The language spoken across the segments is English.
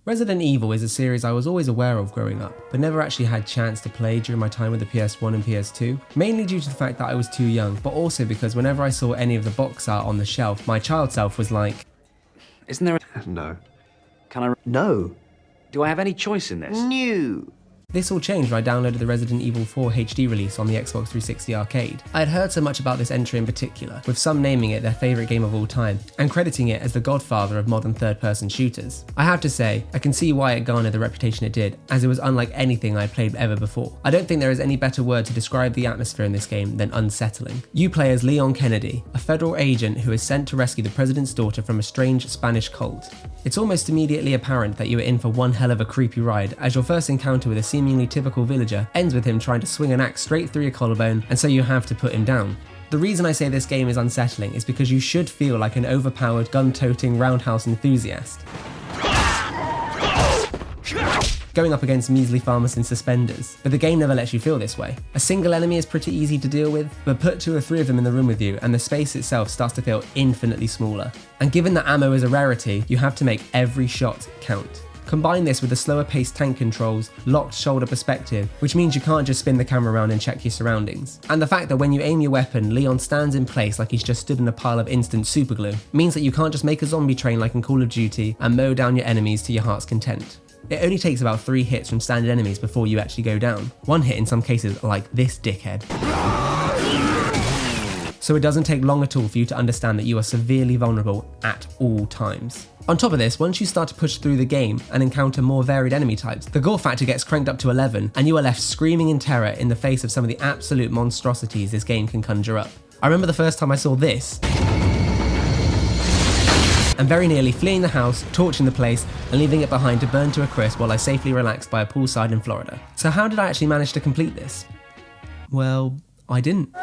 Resident Evil is a series I was always aware of growing up, but never actually had chance to play during my time with the PS1 and PS2, mainly due to the fact that I was too young, but also because whenever I saw any of the box art on the shelf, my child self was like, "Isn't there a... No. Can I... No. Do I have any choice in this?" No. This all changed when I downloaded the Resident Evil 4 HD release on the Xbox 360 arcade. I had heard so much about this entry in particular, with some naming it their favourite game of all time, and crediting it as the godfather of modern third-person shooters. I have to say, I can see why it garnered the reputation it did, as it was unlike anything I had played ever before. I don't think there is any better word to describe the atmosphere in this game than unsettling. You play as Leon Kennedy, a federal agent who is sent to rescue the president's daughter from a strange Spanish cult. It's almost immediately apparent that you are in for one hell of a creepy ride, as your first encounter with a seemingly typical villager ends with him trying to swing an axe straight through your collarbone, and so you have to put him down. The reason I say this game is unsettling is because you should feel like an overpowered gun-toting roundhouse enthusiast, going up against measly farmers in suspenders, but the game never lets you feel this way. A single enemy is pretty easy to deal with, but put 2 or 3 of them in the room with you and the space itself starts to feel infinitely smaller. And given that ammo is a rarity, you have to make every shot count. Combine this with the slower paced tank controls, locked shoulder perspective, which means you can't just spin the camera around and check your surroundings. And the fact that when you aim your weapon, Leon stands in place like he's just stood in a pile of instant superglue, means that you can't just make a zombie train like in Call of Duty and mow down your enemies to your heart's content. It only takes about 3 hits from standard enemies before you actually go down. 1 hit in some cases like this dickhead. So it doesn't take long at all for you to understand that you are severely vulnerable at all times. On top of this, once you start to push through the game and encounter more varied enemy types, the gore factor gets cranked up to 11 and you are left screaming in terror in the face of some of the absolute monstrosities this game can conjure up. I remember the first time I saw this, and very nearly fleeing the house, torching the place, and leaving it behind to burn to a crisp while I safely relaxed by a poolside in Florida. So how did I actually manage to complete this? Well, I didn't.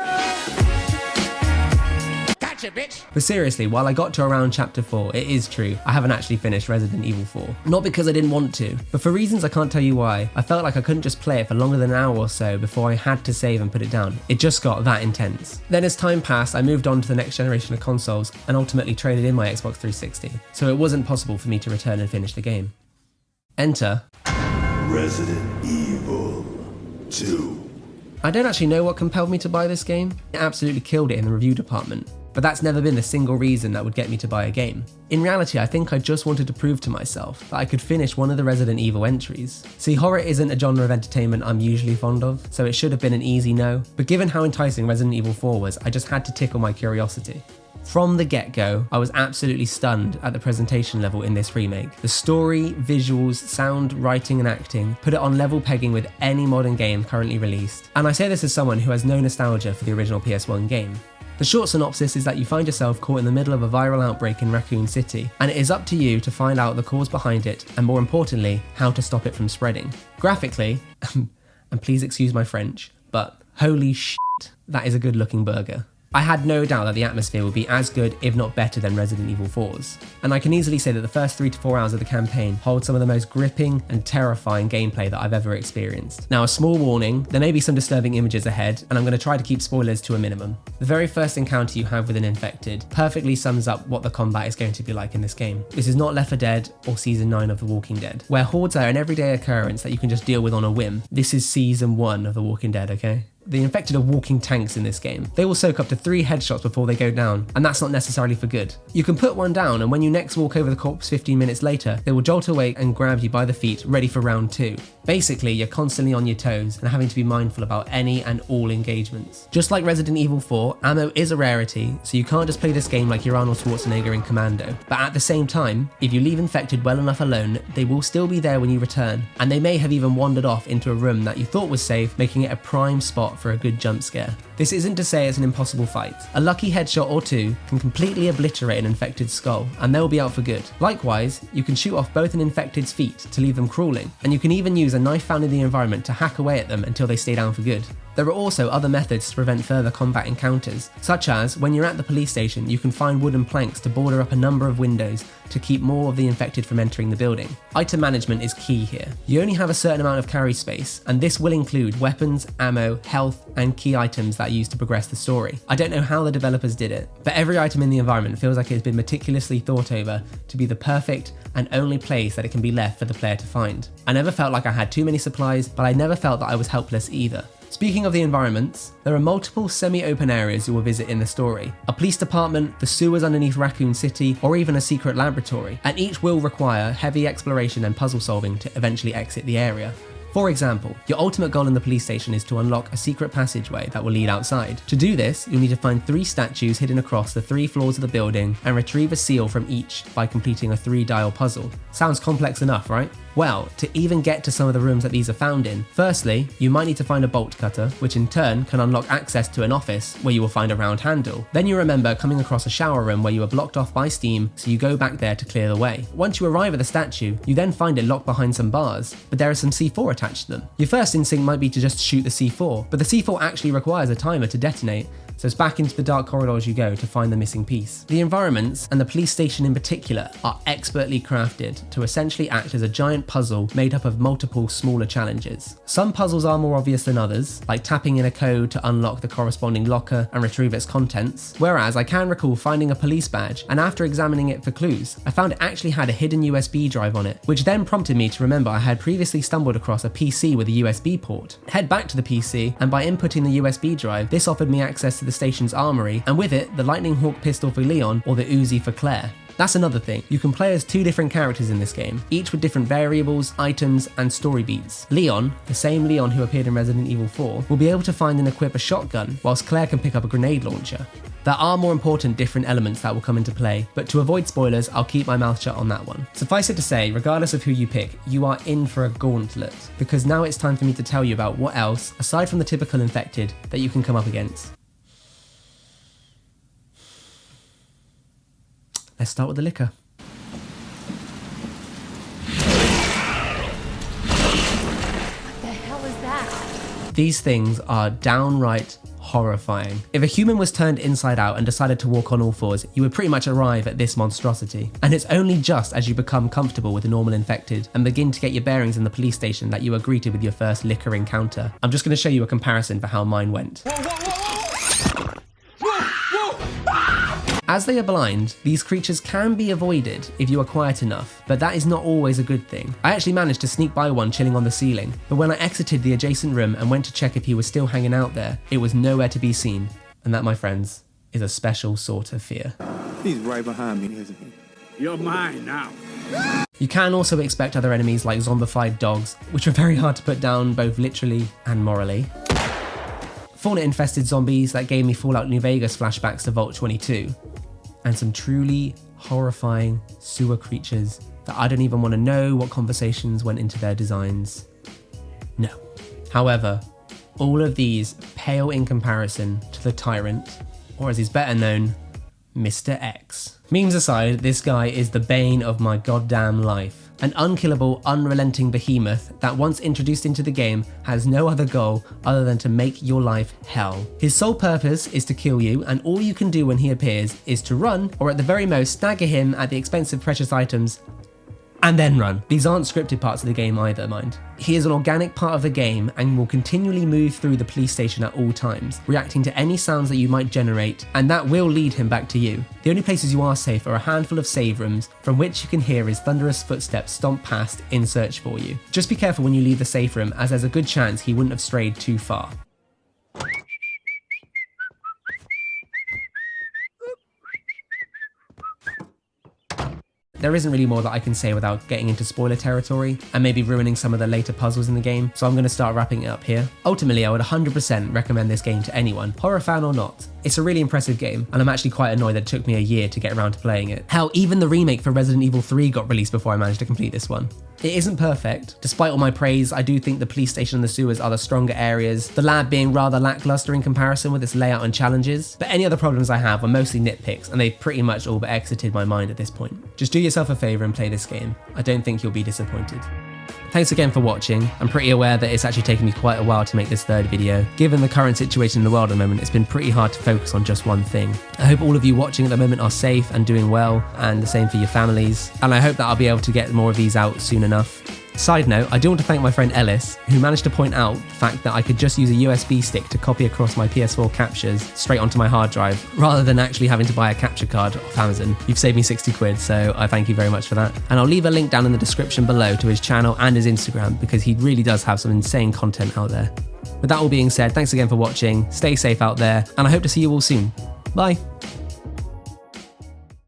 Bitch. But seriously, while I got to around chapter 4, it is true, I haven't actually finished Resident Evil 4. Not because I didn't want to, but for reasons I can't tell you why. I felt like I couldn't just play it for longer than an hour or so before I had to save and put it down. It just got that intense. Then as time passed, I moved on to the next generation of consoles and ultimately traded in my Xbox 360, so it wasn't possible for me to return and finish the game. Enter Resident Evil 2. I don't actually know what compelled me to buy this game. It absolutely killed it in the review department. But that's never been the single reason that would get me to buy a game. In reality, I think I just wanted to prove to myself that I could finish one of the Resident Evil entries. See, horror isn't a genre of entertainment I'm usually fond of, so it should have been an easy no, but given how enticing Resident Evil 4 was, I just had to tickle my curiosity. From the get-go, I was absolutely stunned at the presentation level in this remake. The story, visuals, sound, writing and acting put it on level pegging with any modern game currently released, and I say this as someone who has no nostalgia for the original PS1 game. The short synopsis is that you find yourself caught in the middle of a viral outbreak in Raccoon City, and it is up to you to find out the cause behind it, and more importantly, how to stop it from spreading. Graphically, and please excuse my French, but holy shit, that is a good looking burger. I had no doubt that the atmosphere would be as good, if not better, than Resident Evil 4's. And I can easily say that the first 3 to 4 hours of the campaign hold some of the most gripping and terrifying gameplay that I've ever experienced. Now, a small warning, there may be some disturbing images ahead, and I'm going to try to keep spoilers to a minimum. The very first encounter you have with an infected perfectly sums up what the combat is going to be like in this game. This is not Left 4 Dead or Season 9 of The Walking Dead, where hordes are an everyday occurrence that you can just deal with on a whim. This is Season 1 of The Walking Dead, okay? The infected are walking tanks in this game. They will soak up to 3 headshots before they go down, and that's not necessarily for good. You can put one down, and when you next walk over the corpse 15 minutes later, they will jolt awake and grab you by the feet, ready for round 2. Basically, you're constantly on your toes and having to be mindful about any and all engagements. Just like Resident Evil 4, ammo is a rarity, so you can't just play this game like you're Arnold Schwarzenegger in Commando. But at the same time, if you leave infected well enough alone, they will still be there when you return, and they may have even wandered off into a room that you thought was safe, making it a prime spot for a good jump scare. This isn't to say it's an impossible fight. A lucky headshot or 2 can completely obliterate an infected skull, and they'll be out for good. Likewise, you can shoot off both an infected's feet to leave them crawling, and you can even use a knife found in the environment to hack away at them until they stay down for good. There are also other methods to prevent further combat encounters, such as when you're at the police station, you can find wooden planks to border up a number of windows to keep more of the infected from entering the building. Item management is key here. You only have a certain amount of carry space, and this will include weapons, ammo, health, and key items that are used to progress the story. I don't know how the developers did it, but every item in the environment feels like it has been meticulously thought over to be the perfect and only place that it can be left for the player to find. I never felt like I had too many supplies, but I never felt that I was helpless either. Speaking of the environments, there are multiple semi-open areas you will visit in the story. A police department, the sewers underneath Raccoon City, or even a secret laboratory, and each will require heavy exploration and puzzle solving to eventually exit the area. For example, your ultimate goal in the police station is to unlock a secret passageway that will lead outside. To do this, you'll need to find 3 statues hidden across the 3 floors of the building and retrieve a seal from each by completing a 3-dial puzzle. Sounds complex enough, right? Well, to even get to some of the rooms that these are found in, firstly, you might need to find a bolt cutter, which in turn can unlock access to an office where you will find a round handle. Then you remember coming across a shower room where you were blocked off by steam, so you go back there to clear the way. Once you arrive at the statue, you then find it locked behind some bars, but there is some C4 attached to them. Your first instinct might be to just shoot the C4, but the C4 actually requires a timer to detonate, so it's back into the dark corridors you go to find the missing piece. The environments, and the police station in particular, are expertly crafted to essentially act as a giant puzzle made up of multiple smaller challenges. Some puzzles are more obvious than others, like tapping in a code to unlock the corresponding locker and retrieve its contents, whereas I can recall finding a police badge, and after examining it for clues, I found it actually had a hidden USB drive on it, which then prompted me to remember I had previously stumbled across a PC with a USB port. Head back to the PC, and by inputting the USB drive, this offered me access to the station's armory, and with it, the Lightning Hawk pistol for Leon or the Uzi for Claire. That's another thing, you can play as 2 different characters in this game, each with different variables, items, and story beats. Leon, the same Leon who appeared in Resident Evil 4, will be able to find and equip a shotgun, whilst Claire can pick up a grenade launcher. There are more important different elements that will come into play, but to avoid spoilers, I'll keep my mouth shut on that one. Suffice it to say, regardless of who you pick, you are in for a gauntlet, because now it's time for me to tell you about what else, aside from the typical infected, that you can come up against. Let's start with the liquor. What the hell is that? These things are downright horrifying. If a human was turned inside out and decided to walk on all fours, you would pretty much arrive at this monstrosity. And it's only just as you become comfortable with the normal infected and begin to get your bearings in the police station that you are greeted with your first liquor encounter. I'm just going to show you a comparison for how mine went. As they are blind, these creatures can be avoided if you are quiet enough, but that is not always a good thing. I actually managed to sneak by one chilling on the ceiling, but when I exited the adjacent room and went to check if he was still hanging out there, it was nowhere to be seen. And that, my friends, is a special sort of fear. He's right behind me, isn't he? You're mine now. You can also expect other enemies like zombified dogs, which are very hard to put down both literally and morally. Fauna-infested zombies that gave me Fallout New Vegas flashbacks to Vault 22. And some truly horrifying sewer creatures that I don't even want to know what conversations went into their designs. No. However, all of these pale in comparison to the Tyrant, or as he's better known, Mr. X. Memes aside, this guy is the bane of my goddamn life. An unkillable, unrelenting behemoth that once introduced into the game has no other goal other than to make your life hell. His sole purpose is to kill you, and all you can do when he appears is to run, or at the very most stagger him at the expense of precious items, and then run. These aren't scripted parts of the game either, mind. He is an organic part of the game and will continually move through the police station at all times, reacting to any sounds that you might generate, and that will lead him back to you. The only places you are safe are a handful of save rooms, from which you can hear his thunderous footsteps stomp past in search for you. Just be careful when you leave the safe room, as there's a good chance he wouldn't have strayed too far. There isn't really more that I can say without getting into spoiler territory and maybe ruining some of the later puzzles in the game, so I'm going to start wrapping it up here. Ultimately, I would 100% recommend this game to anyone, horror fan or not. It's a really impressive game, and I'm actually quite annoyed that it took me a year to get around to playing it. Hell, even the remake for Resident Evil 3 got released before I managed to complete this one. It isn't perfect. Despite all my praise, I do think the police station and the sewers are the stronger areas, the lab being rather lackluster in comparison with its layout and challenges, but any other problems I have are mostly nitpicks, and they've pretty much all but exited my mind at this point. Just do yourself a favour and play this game. I don't think you'll be disappointed. Thanks again for watching. I'm pretty aware that it's actually taken me quite a while to make this third video. Given the current situation in the world at the moment, it's been pretty hard to focus on just one thing. I hope all of you watching at the moment are safe and doing well, and the same for your families. And I hope that I'll be able to get more of these out soon enough. Side note, I do want to thank my friend Ellis, who managed to point out the fact that I could just use a USB stick to copy across my PS4 captures straight onto my hard drive, rather than actually having to buy a capture card off Amazon. You've saved me 60 quid, so I thank you very much for that. And I'll leave a link down in the description below to his channel and his Instagram, because he really does have some insane content out there. With that all being said, thanks again for watching, stay safe out there, and I hope to see you all soon. Bye!